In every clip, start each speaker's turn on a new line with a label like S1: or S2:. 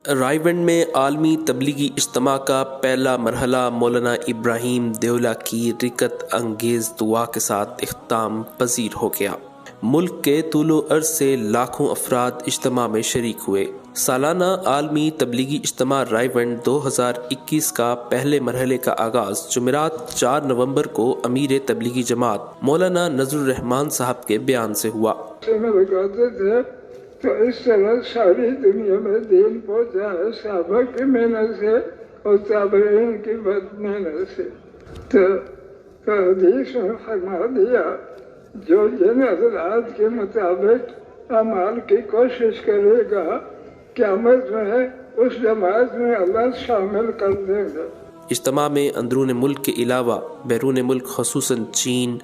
S1: رائے ونڈ میں عالمی تبلیغی اجتماع کا پہلا مرحلہ مولانا ابراہیم دیولہ کی رکت انگیز دعا کے ساتھ اختتام پذیر ہو گیا۔ ملک کے طول و عرض سے لاکھوں افراد اجتماع میں شریک ہوئے۔ سالانہ عالمی تبلیغی اجتماع رائے ونڈ 2021 کا پہلے مرحلے کا آغاز جمعرات 4 نومبر کو امیر تبلیغی جماعت مولانا نذر الرحمان صاحب کے بیان سے ہوا۔
S2: تو اس طرح ساری دنیا میں دین پہنچا ہے صحابہ کی محنت سے اور تابعین کی بد محنت سے۔ تو حدیث میں فرما دیا جو جن حضرات کے مطابق اعمال کی کوشش کرے گا قیامت میں اس جماعت میں اللہ شامل کر دے گا۔
S1: اجتماع میں اندرون ملک کے علاوہ بیرون ملک خصوصاً چین،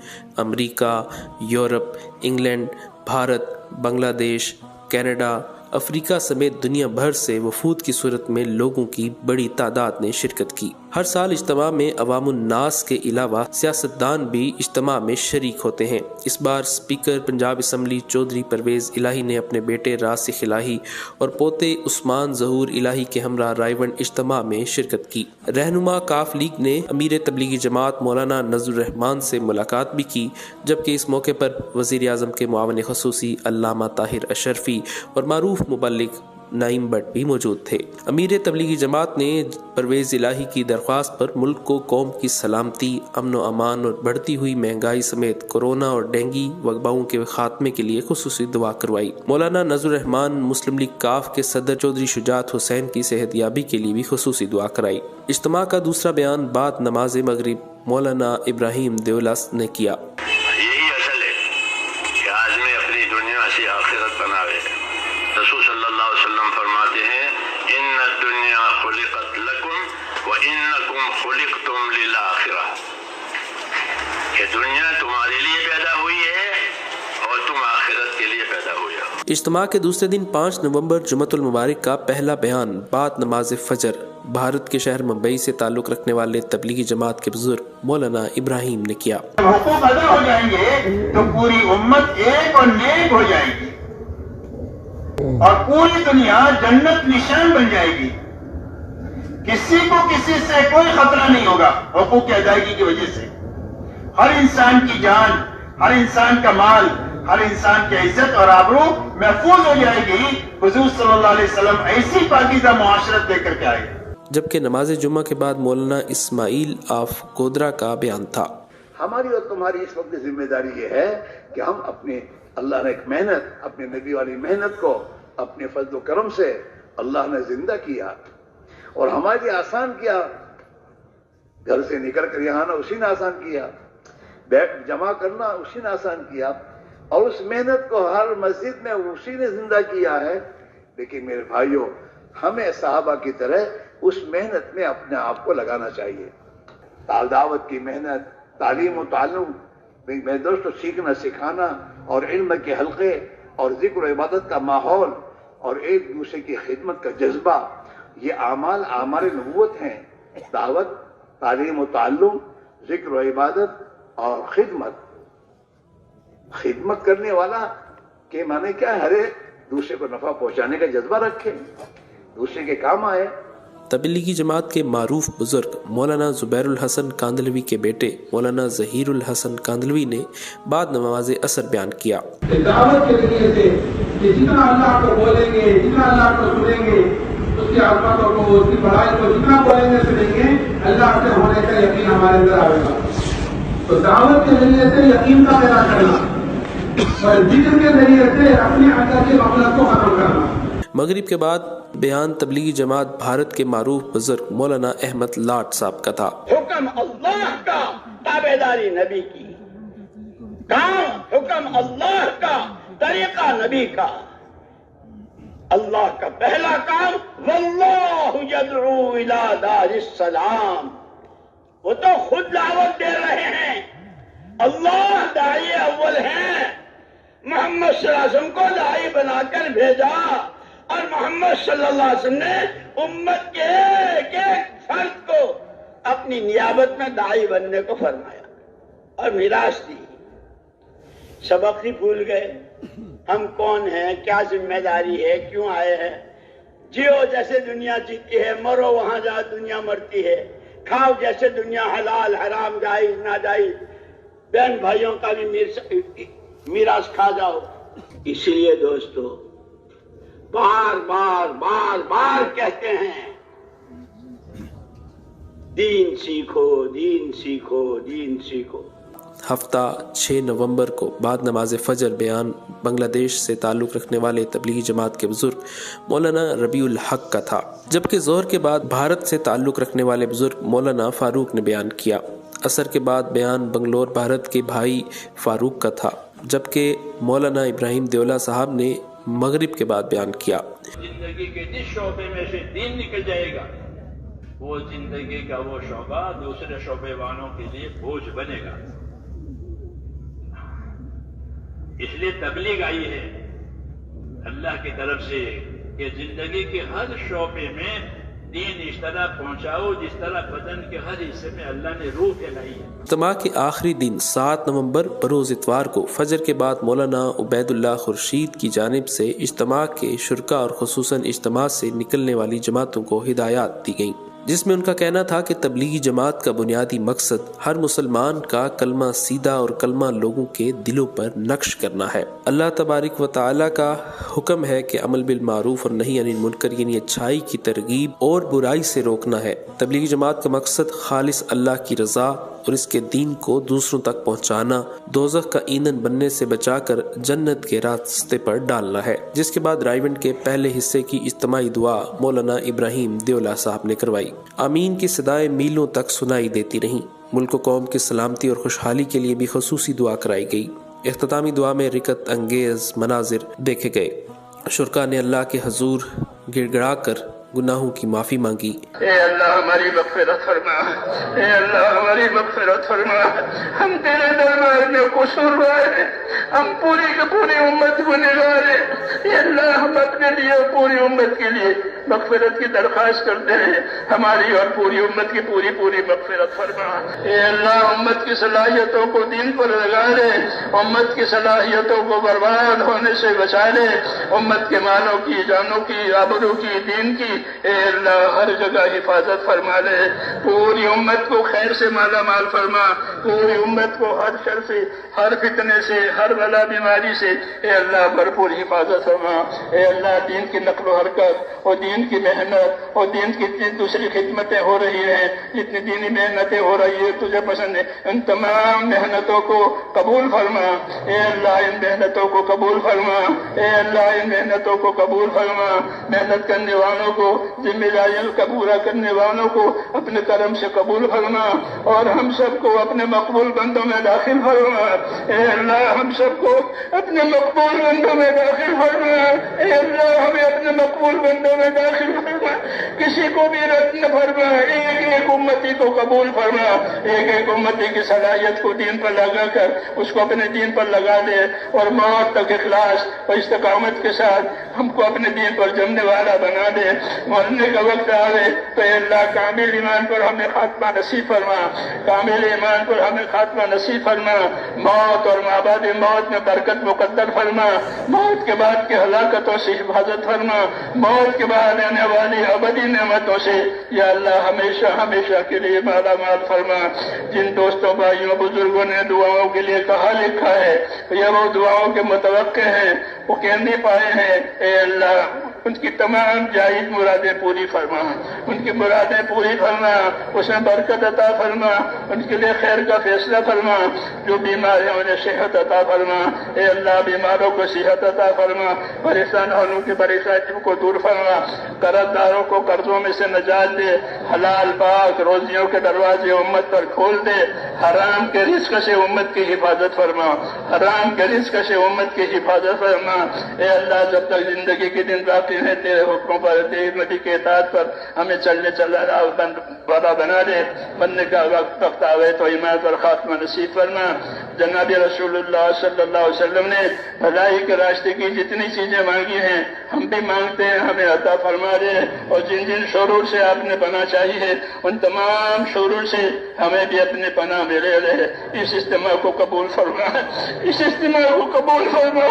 S1: امریکہ، یورپ، انگلینڈ، بھارت، بنگلہ دیش، کینیڈا، افریقہ سمیت دنیا بھر سے وفود کی صورت میں لوگوں کی بڑی تعداد نے شرکت کی۔ ہر سال اجتماع میں عوام الناس کے علاوہ سیاستدان بھی اجتماع میں شریک ہوتے ہیں۔ اس بار اسپیکر پنجاب اسمبلی چودھری پرویز الہی نے اپنے بیٹے راسخ الہی اور پوتے عثمان ظہور الہی کے ہمراہ رائے ونڈ اجتماع میں شرکت کی۔ رہنما کاف لیگ نے امیر تبلیغی جماعت مولانا نذر الرحمان سے ملاقات بھی کی، جبکہ اس موقع پر وزیر اعظم کے معاون خصوصی علامہ طاہر اشرفی اور معروف مبلغ نعیم بٹ بھی موجود تھے۔ امیر تبلیغی جماعت نے پرویز الہی کی درخواست پر ملک کو قوم کی سلامتی، امن و امان اور بڑھتی ہوئی مہنگائی سمیت کورونا اور ڈینگی وباؤں کے خاتمے کے لیے خصوصی دعا کروائی۔ مولانا نذر الرحمان مسلم لیگ کاف کے صدر چودھری شجاعت حسین کی صحت یابی کے لیے بھی خصوصی دعا کرائی۔ اجتماع کا دوسرا بیان بعد نماز مغرب مولانا ابراہیم دیولہ نے کیا۔
S3: یہی اصل ہے کہ آدمی اپنی دنیا سے آخرت بناوے۔ رسول صلی اللہ علیہ وسلم فرماتے ہیں ان الدنیا خلقت لکم وانکم خلقتم للآخرہ، کہ دنیا تمہارے لیے پیدا ہوئی ہے اور تم آخرت کے لیے پیدا ہوئے ہو۔
S1: اجتماع کے دوسرے دن 5 نومبر جمعۃ المبارک کا پہلا بیان بعد نماز فجر بھارت کے شہر ممبئی سے تعلق رکھنے والے تبلیغی جماعت کے بزرگ مولانا ابراہیم نے کیا۔
S4: حقوق ادا ہو جائیں گے تو پوری امت ایک اور نیک ہو جائے گی اور پوری دنیا جنت نشان بن جائے گی۔ کسی کو کسی سے کوئی خطرہ نہیں ہوگا حقوق کی ادائیگی کی وجہ سے۔ ہر انسان کی جان، ہر انسان کا مال، ہر انسان کی عزت اور آبرو محفوظ ہو جائے گی۔ حضور صلی اللہ علیہ وسلم ایسی پاکیزہ معاشرت دے کر کے آئے۔
S1: جبکہ نماز جمعہ کے بعد مولانا اسماعیل آف گودرا کا بیان تھا۔
S5: ہماری اور تمہاری اس وقت ذمہ داری یہ ہے کہ ہم اپنے اللہ نے ایک محنت، اپنے نبی والی محنت کو اپنے فضل و کرم سے اللہ نے زندہ کیا اور ہمارے لیے آسان کیا۔ گھر سے نکل کر یہاں آنا اسی نے آسان کیا، بیٹھ جمع کرنا اسی نے آسان کیا، اور اس محنت کو ہر مسجد میں اسی نے زندہ کیا ہے۔ لیکن میرے بھائیوں، ہمیں صحابہ کی طرح اس محنت میں اپنے آپ کو لگانا چاہیے۔ دعوت کی محنت، تعلیم و تعلم، میں دوستوں سیکھنا سکھانا اور علم کے حلقے اور ذکر و عبادت کا ماحول اور ایک دوسرے کی خدمت کا جذبہ، یہ اعمال نبوت ہیں۔ دعوت، تعلیم و تعلم، ذکر و عبادت اور خدمت کرنے والا کے معنی کیا ہے؟ ہر ایک دوسرے کو نفع پہنچانے کا جذبہ رکھے، دوسرے کے کام آئے۔
S1: تبلیغی جماعت کے معروف بزرگ مولانا زبیر الحسن کاندلوی کے بیٹے مولانا ظہیر الحسن کاندلوی نے بعد نماز عصر بیان کیا۔
S6: دعوت کے ذریعے سے کہ جتنا اللہ کو بولیں گے، جتنا اللہ کو سنیں گے، اس کی عظمتوں کو، اس کی بڑائی کو جتنا بولیں گے سنیں گے، اللہ سے ہونے کا یقین ہمارے اندر آئے گا۔ تو دعوت کے ذریعے سے یقین کا پیدا کرنا اور ذکر کے ذریعے سے اپنے اندر کی غفلت کو ختم کرنا۔
S1: مغرب کے بعد بیان تبلیغی جماعت بھارت کے معروف بزرگ مولانا احمد لاٹ صاحب کا تھا۔
S7: حکم اللہ کا، تابعداری نبی کی، کام حکم اللہ کا، طریقہ نبی کا۔ اللہ کا پہلا کام واللہ یدعو الی دار السلام، وہ تو خود دعوت دے رہے ہیں۔ اللہ داعی اول ہیں، محمد صلی اللہ علیہ وسلم کو داعی بنا کر بھیجا، اور محمد صلی اللہ علیہ وسلم نے امت کے ایک ایک فرد کو اپنی نیابت میں داعی بننے کو فرمایا اور میراث دی۔ سبق ہی بھول گئے، ہم کون ہیں، کیا ذمہ داری ہے، کیوں آئے ہیں۔ जियो जैसे दुनिया जीती है, मरो वहां जहां दुनिया मरती है, खाओ जैसे दुनिया हलाल हराम जायज नाजायज, बहन भाइयों का भी मीरास खा जाओ। इसलिए दोस्तों बार बार बार बार कहते हैं, दीन सीखो, दीन सीखो, दीन सीखो।
S1: हफ्ता 6 नवंबर को बाद नमाज फजर बयान बांग्लादेश से ताल्लुक़ रखने वाले तबलीगी जमात के बुजुर्ग मौलाना रबीउल हक का था, जबकि ज़ोहर के बाद भारत से ताल्लुक़ रखने वाले बुजुर्ग मौलाना फारूक ने बयान किया। असर के बाद बयान बंगलोर भारत के भाई फारूक का था, जबकि मौलाना इब्राहिम देवला साहब ने मगरिब के बाद बयान किया।
S8: जिंदगी के जिस शोबे में से दीन निकल जाएगा, वो जिंदगी का वो शोबा दूसरे शोबे वालों के लिए बोझ बनेगा। इसलिए तबलीग आई है अल्लाह की तरफ से कि जिंदगी के हर शोबे में दीन इस तरह पहुंचाओ जिस तरह बदन के हर हिस्से में अल्लाह ने रूह फैलाई है।
S1: इज्तिमा के आखिरी दिन 7 नवंबर बरोज़ इतवार को फजर के बाद मौलाना उबैदुल्लाह खुर्शीद की जानिब से इज्तिमा के शुरका और खुसूसन इज्तिमा से निकलने वाली जमातों को हिदायत दी गई, जिसमें उनका कहना था कि तबलीगी जमात का बुनियादी मकसद हर मुसलमान का कलमा सीधा और कलमा लोगों के दिलों पर नक्श करना है। अल्लाह तबारिक व तआला का हुक्म है कि अमल बिल मारूफ और नही अनिल मुनकर यानी अच्छाई की तरगीब और बुराई से रोकना है। तबलीगी जमात का मकसद खालिस अल्लाह की रजा और इसके दीन को दूसरों तक पहुंचाना, दोज़ख का ईंधन बनने से बचाकर जन्नत के रास्ते पर डालना है। जिसके बाद राइवेंट के पहले हिस्से की इज्तिमाई दुआ मौलाना इब्राहिम देवला साहब ने करवाई। आमीन की सदाएं मीलों तक सुनाई देती रहीं। मुल्क व कौम की सलामती और खुशहाली के लिए भी खुसूसी दुआ कराई गई। इख्तितामी दुआ में रिकत अंगेज मनाजिर देखे गए। शुरका ने अल्लाह के हजूर गिड़गिड़ा कर गुनाहों की माफी मांगी।
S4: ए अल्लाह हमारी मग़फ़िरत फरमा, ए अल्लाह हमारी मग़फ़िरत फरमा। हम तेरे दरबार में कसूरवार हैं, हम पूरी की पूरी उम्मत गुनहगार हैं। ए अल्लाह हम अपने लिए पूरी उम्मत के लिए मग़फ़िरत की दरख्वास्त करते हैं, हमारी और पूरी उम्मत की पूरी पूरी मग़फ़िरत फरमा। ए अल्लाह उम्मत की सलाहियतों को दीन पर लगा ले, उम्मत की सलाहियतों को बर्बाद होने से बचा ले, उम्मत के मालों की, जानों की, आबरू की, दीन की ए अल्लाह हर जगह हिफाजत फरमा ले। पूरी उम्मत को खैर से माला माल फरमा, पूरी उम्मत को हर शर से, हर फितने से, हर बला बीमारी से ए अल्लाह भरपूर हिफाजत फरमा। ए अल्लाह दीन की नक्ल हरकत और दीन की मेहनत और दीन की जितनी दूसरी खिदमतें हो रही हैं, जितनी दीनी मेहनतें हो रही है तुझे पसंद है, इन तमाम मेहनतों को कबूल फरमा। ए अल्लाह इन मेहनतों को कबूल फरमा, ए अल्लाह इन मेहनतों को कबूल फरमा। मेहनत करने वालों को, जिम्मेदारियों का पूरा करने वालों को अपने करम से कबूल फरमा और हम सबको अपने मकबूल बंदों में दाखिल फरमा। ए अल्लाह हम सबको अपने मकबूल बंदों में दाखिल फरमा। ए अल्लाह हमें अपने मकबूल बंदों में दाखिल फरमा, किसी को भी रद्द न फरमा। एक एक उम्मती को कबूल फरमा, एक एक उम्मती की सलाहियत को दीन पर लगा कर उसको अपने दीन पर लगा दे और मौत तक इखलास और इस्तकामत के साथ हमको अपने दीन पर जमने वाला बना दे। मरने का वक्त आवे तो अल्लाह कामिल ईमान पर हमें खात्मा नसीब फरमा, कामिल ईमान पर हमें खात्मा नसीब फरमा। मौत और माबाद मौत में बरकत मुकद्दर फरमा, मौत के बाद की हलाकतों से हिफाजत फरमा, मौत के बाद आने वाली अबदी नेमतों से या अल्लाह हमेशा हमेशा के लिए माला माल फरमा। जिन दोस्तों भाइयों बुजुर्गों ने दुआओं के लिए कहा लिखा है, ये वो दुआओं के मुतवक्के हैं, वो कहने पाए हैं। ए अल्लाह उनकी तमाम जायज मुरादें पूरी फरमा, उनकी मुरादें पूरी फरमा, उसमें बरकत अता फरमा, उनके लिए खैर का फैसला फरमा। जो बीमार हैं उन्हें सेहत अता फरमा। ए अल्लाह बीमारों को सेहत अता फरमा, परेशान वालों की परेशानियों को दूर फरमा, कर्जदारों को कर्जों में से नजात दे, हलाल पाक रोजियों के दरवाजे उम्मत पर खोल दे, हराम के रिस्क से उम्मत की हिफाजत फरमा, हराम के रिस्क से उम्मत की हिफाजत फरमा। ए अल्लाह जब तक जिंदगी के दिन बाकी है तेरे हुक्मों पर, तेरे नबी के इताअत पर हमें चलने चलना वाला बना दे। बनने का वक्त आवे तो ईमान पर खात्मा नसीब फरमा।
S8: जनाब रसूलुल्लाह सल्लल्लाहु अलैहि वसल्लम ने भलाई के रास्ते की जितनी चीजें मांगी हैं हम भी मांगते हैं, हमें अता फरमा दे। और जिन जिन शुरूर से आपने पनाह चाहिए उन तमाम शुरूर से हमें भी अपने पनाह में ले ले। इस इज्तिमा को कबूल फरमा, इस इज्तिमा को कबूल फरमा।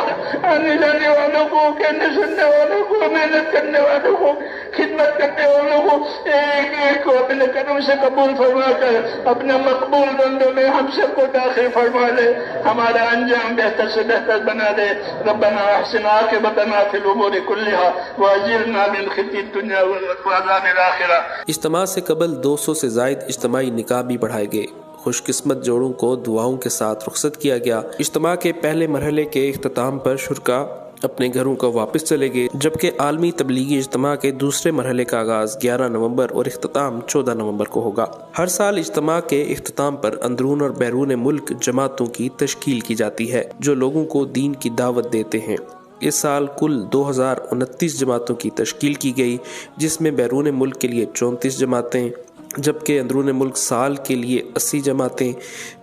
S8: आने जाने वालों को, कहने सुनने वालों को, मेहनत करने वालों को, खिदमत करने वालों को एक एक को अपने कदम से कबूल फरमा कर अपने मकबूल बंदों में हम सबको दाखिल फरमा ले। हमारा अंजाम बेहतर से बेहतर बना दे। रब्बना अहसिन आक़िबतना फिल उमूरि कुल्लिहा व अजिरना मिन खिज़्यि दुनिया व अज़ाबिल आखिरह।
S1: इज्तिमा से कबल 200 से ज़ायद इज्तिमाई निकाह भी बढ़ाए गए। खुशकिस्मत जोड़ों को दुआओं के साथ रुखसत किया गया। इज्तिमा के पहले मरहले के इख्तिताम पर शुरका अपने घरों को वापस चले गए, जबकि आलमी तबलीगी इज्तिमा के दूसरे मरहले का आगाज़ 11 नवंबर और इख्तिताम 14 नवंबर को होगा। हर साल इज्तिमा के इख्तिताम पर अंदरून और बैरून मुल्क जमातों की तश्कील की जाती है जो लोगों को दीन की दावत देते हैं। इस साल कुल 2029 जमातों की तश्कील की गई, जिसमें बैरून मुल्क के लिए 34 जमातें, जबकि अंदरून मुल्क साल के लिए 80 जमातें,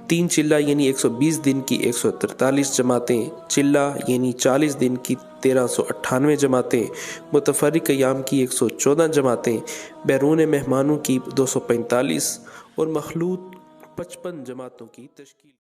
S1: 3 चिल्ला यानी 120 दिन की 143 जमातें, चिल्ला यानी 40 दिन की 1398 जमातें, मुतफर्रिक अय्याम की 114 जमातें, बैरून मेहमानों की 245 और मखलूत 55 जमातों की तश्कील।